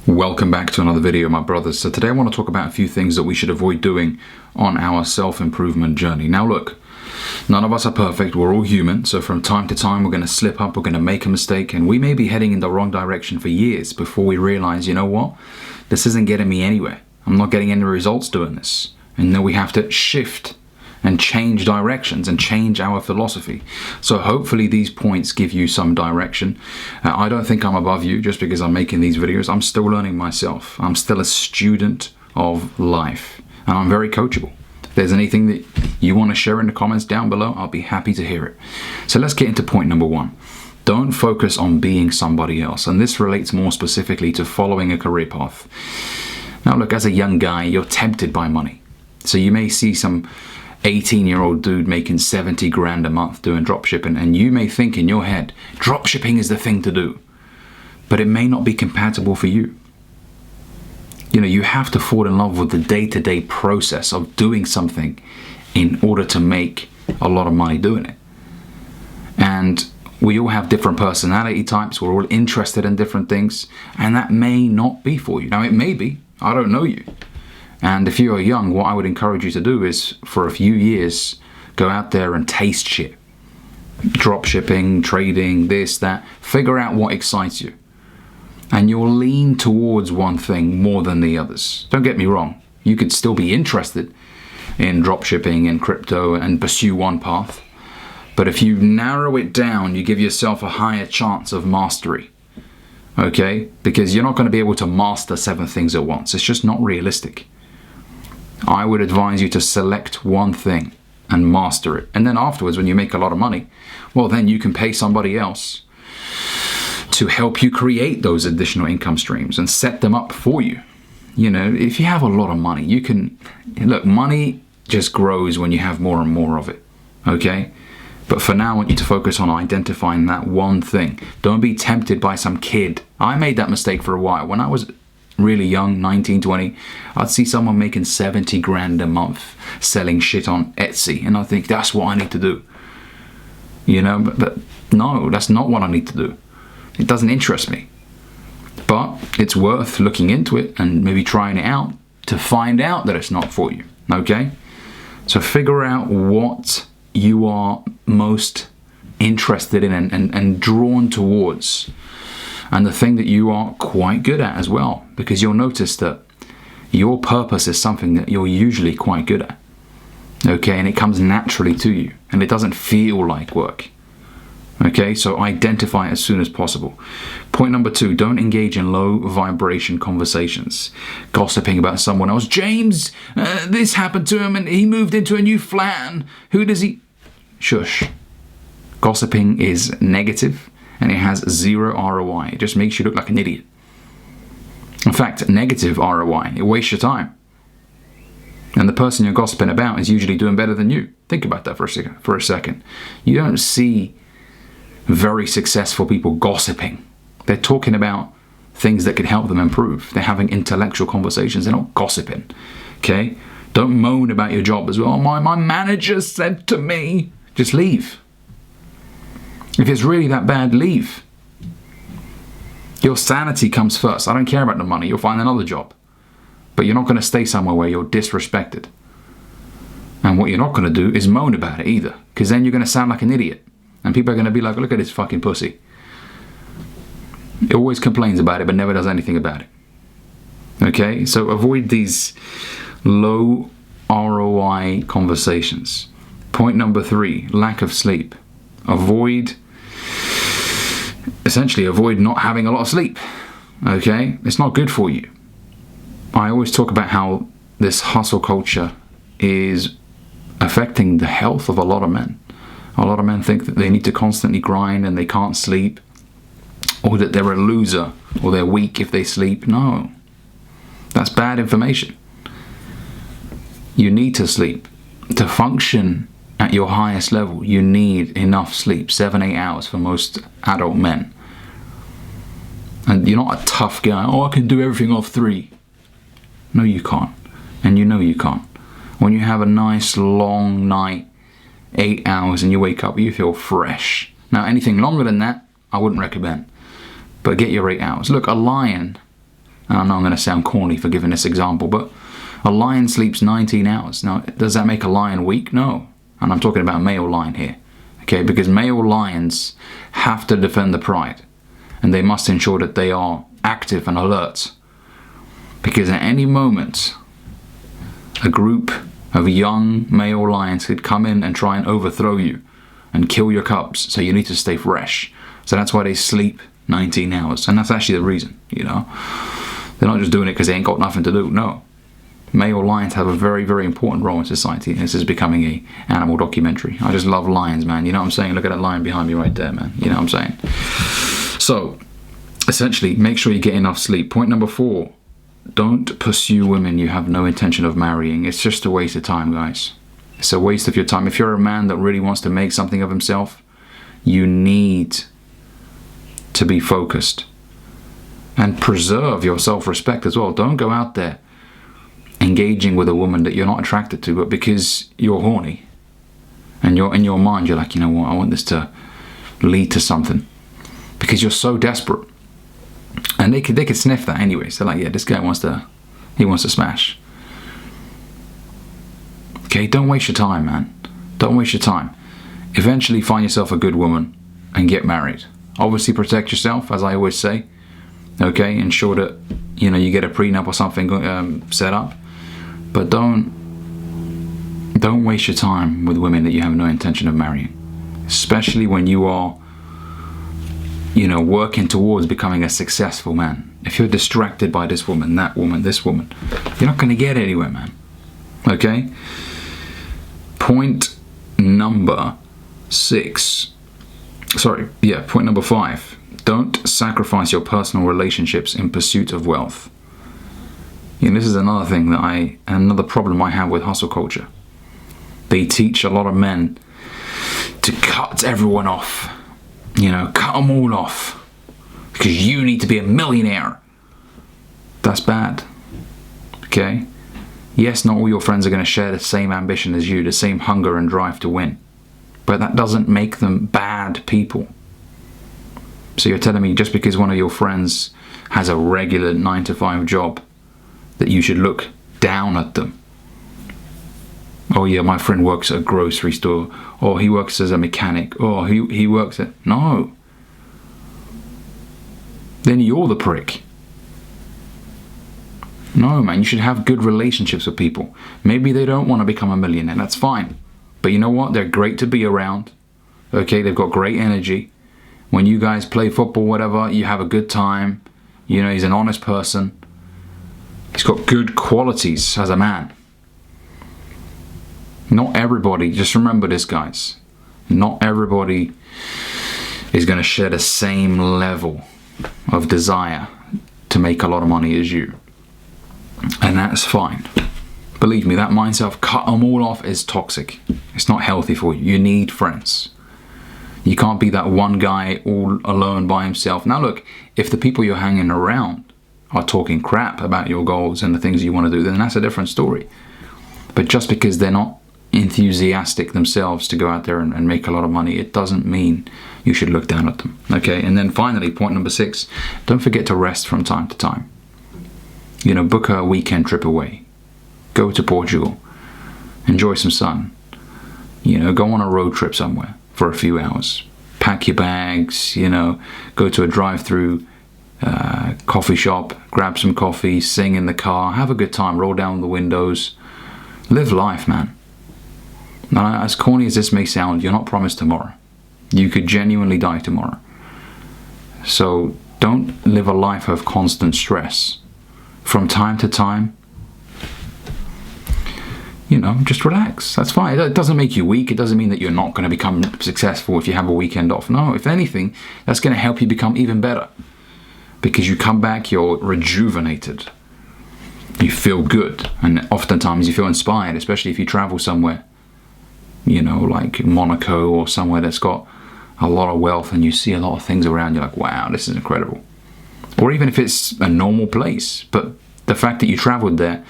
Welcome back to another video, my brothers. So today I want to talk about a few things that we should avoid doing on our self-improvement journey. Now look, none of us are perfect, we're all human, so from time to time we're going to slip up, we're going to make a mistake, and we may be heading in the wrong direction for years before we realize, you know what, this isn't getting me anywhere. I'm not getting any results doing this. And then we have to shift and change directions and change our philosophy. So hopefully these points give you some direction. I don't think I'm above you just because I'm making these videos. I'm still learning myself. I'm still a student of life, and I'm very coachable. If there's anything that you want to share in the comments down below, I'll be happy to hear it. So let's get into point number one. Don't focus on being somebody else. And this relates more specifically to following a career path. Now look, as a young guy, you're tempted by money. So you may see some 18-year-old dude making 70 grand a month doing dropshipping, and you may think in your head, dropshipping is the thing to do. But it may not be compatible for you. You know, you have to fall in love with the day-to-day process of doing something in order to make a lot of money doing it. And we all have different personality types, we're all interested in different things, and that may not be for you. Now it may be, I don't know you. And if you are young, what I would encourage you to do is, for a few years, go out there and taste shit. Drop shipping, trading, this, that. Figure out what excites you. And you'll lean towards one thing more than the others. Don't get me wrong. You could still be interested in drop shipping and crypto and pursue one path. But if you narrow it down, you give yourself a higher chance of mastery. Okay? Because you're not going to be able to master 7 things at once. It's just not realistic. I would advise you to select one thing and master it. And then afterwards, when you make a lot of money, well, then you can pay somebody else to help you create those additional income streams and set them up for you. You know, if you have a lot of money, you can, look, money just grows when you have more and more of it. Okay? But for now, I want you to focus on identifying that one thing. Don't be tempted by some kid. I made that mistake for a while. When I was really young, 19, 20, I'd see someone making 70 grand a month selling shit on Etsy, and I think that's what I need to do. You know, but no, that's not what I need to do. It doesn't interest me. But it's worth looking into it and maybe trying it out to find out that it's not for you. Okay? So figure out what you are most interested in and drawn towards, and the thing that you are quite good at as well, because you'll notice that your purpose is something that you're usually quite good at. Okay, and it comes naturally to you, and it doesn't feel like work. Okay, so identify it as soon as possible. Point number 2, don't engage in low vibration conversations. Gossiping about someone else. James, this happened to him and he moved into a new flat, and who does he... Shush. Gossiping is negative and it has 0 ROI. It just makes you look like an idiot. In fact, negative ROI. It wastes your time. And the person you're gossiping about is usually doing better than you. Think about that for a second. You don't see very successful people gossiping. They're talking about things that could help them improve. They're having intellectual conversations. They're not gossiping. Okay? Don't moan about your job as well. My manager said to me, just leave. If it's really that bad, leave. Your sanity comes first. I don't care about the money. You'll find another job. But you're not going to stay somewhere where you're disrespected. And what you're not going to do is moan about it either. Because then you're going to sound like an idiot. And people are going to be like, look at this fucking pussy. He always complains about it but never does anything about it. Okay? So avoid these low ROI conversations. Point number 3, lack of sleep. Essentially avoid not having a lot of sleep. Okay? It's not good for you. I always talk about how this hustle culture is affecting the health of a lot of men. A lot of men think that they need to constantly grind and they can't sleep, or that they're a loser or they're weak if they sleep. No. That's bad information. You need to sleep. To function at your highest level, you need enough sleep, 7-8 hours for most adult men. And you're not a tough guy, oh, I can do everything off 3. No, you can't. And you know you can't. When you have a nice long night, 8 hours, and you wake up, you feel fresh. Now, anything longer than that, I wouldn't recommend. But get your 8 hours. Look, a lion And I know I'm going to sound corny for giving this example, but a lion sleeps 19 hours. Now, does that make a lion weak? No. And I'm talking about a male lion here. Okay, because male lions have to defend the pride. And they must ensure that they are active and alert. Because at any moment, a group of young male lions could come in and try and overthrow you and kill your cubs. So you need to stay fresh. So that's why they sleep 19 hours. And that's actually the reason, you know. They're not just doing it because they ain't got nothing to do. No. Male lions have a very, very important role in society. This is becoming a animal documentary. I just love lions, man. You know what I'm saying? Look at that lion behind me right there, man. You know what I'm saying? So, essentially, make sure you get enough sleep. Point number 4. Don't pursue women you have no intention of marrying. It's just a waste of time, guys. It's a waste of your time. If you're a man that really wants to make something of himself, you need to be focused. And preserve your self-respect as well. Don't go out there engaging with a woman that you're not attracted to, but because you're horny. And you're in your mind, you're like, you know what, I want this to lead to something. Because you're so desperate. And they could sniff that anyway. So like, yeah, this guy wants to smash. Okay, don't waste your time, man. Don't waste your time. Eventually find yourself a good woman and get married. Obviously protect yourself, as I always say. Okay, ensure that, you know, you get a prenup or something set up. But don't waste your time with women that you have no intention of marrying. Especially when you are, you know, working towards becoming a successful man. If you're distracted by this woman, that woman, this woman, you're not going to get anywhere, man. Okay? Point number 5. Don't sacrifice your personal relationships in pursuit of wealth. You know, this is another thing another problem I have with hustle culture. They teach a lot of men to cut everyone off. You know, cut them all off. Because you need to be a millionaire. That's bad. Okay? Yes, not all your friends are going to share the same ambition as you, the same hunger and drive to win. But that doesn't make them bad people. So you're telling me just because one of your friends has a regular 9-to-5 job that you should look down at them? Oh yeah, my friend works at a grocery store. Oh, he works as a mechanic. Oh, he works at... No. Then you're the prick. No, man, you should have good relationships with people. Maybe they don't want to become a millionaire. That's fine. But you know what? They're great to be around. Okay, they've got great energy. When you guys play football, whatever, you have a good time. You know, he's an honest person. He's got good qualities as a man. Not everybody, just remember this, guys. Not everybody is going to share the same level of desire to make a lot of money as you. And that's fine. Believe me, that mindset of cut them all off is toxic. It's not healthy for you. You need friends. You can't be that one guy all alone by himself. Now look, if the people you're hanging around are talking crap about your goals and the things you want to do, then that's a different story. But just because they're not enthusiastic themselves to go out there and make a lot of money, it doesn't mean you should look down at them. Okay, and then finally, point number 6, don't forget to rest from time to time. You know, book a weekend trip away. Go to Portugal. Enjoy some sun. You know, go on a road trip somewhere for a few hours. Pack your bags, you know, go to a drive-through coffee shop, grab some coffee, sing in the car, have a good time, roll down the windows. Live life, man. Now, as corny as this may sound, you're not promised tomorrow. You could genuinely die tomorrow. So don't live a life of constant stress. From time to time, you know, just relax. That's fine. It doesn't make you weak. It doesn't mean that you're not going to become successful if you have a weekend off. No, if anything, that's going to help you become even better. Because you come back, you're rejuvenated. You feel good. And oftentimes you feel inspired, especially if you travel somewhere, you know, like Monaco or somewhere that's got a lot of wealth and you see a lot of things around. You're like, wow, this is incredible. Or even if it's a normal place, but the fact that you traveled there,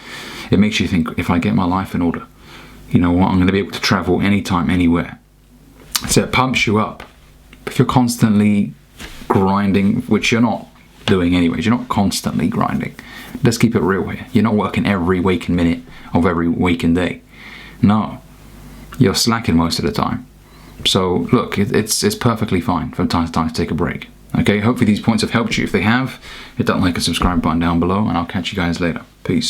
it makes you think, if I get my life in order, you know what, I'm going to be able to travel anytime, anywhere. So it pumps you up. If you're constantly grinding, which you're not, doing anyways. You're not constantly grinding. Let's keep it real here. You're not working every waking minute of every waking day. No, you're slacking most of the time. So look, it's perfectly fine from time to time to take a break. Okay, hopefully these points have helped you. If they have, hit that like and subscribe button down below, and I'll catch you guys later. Peace.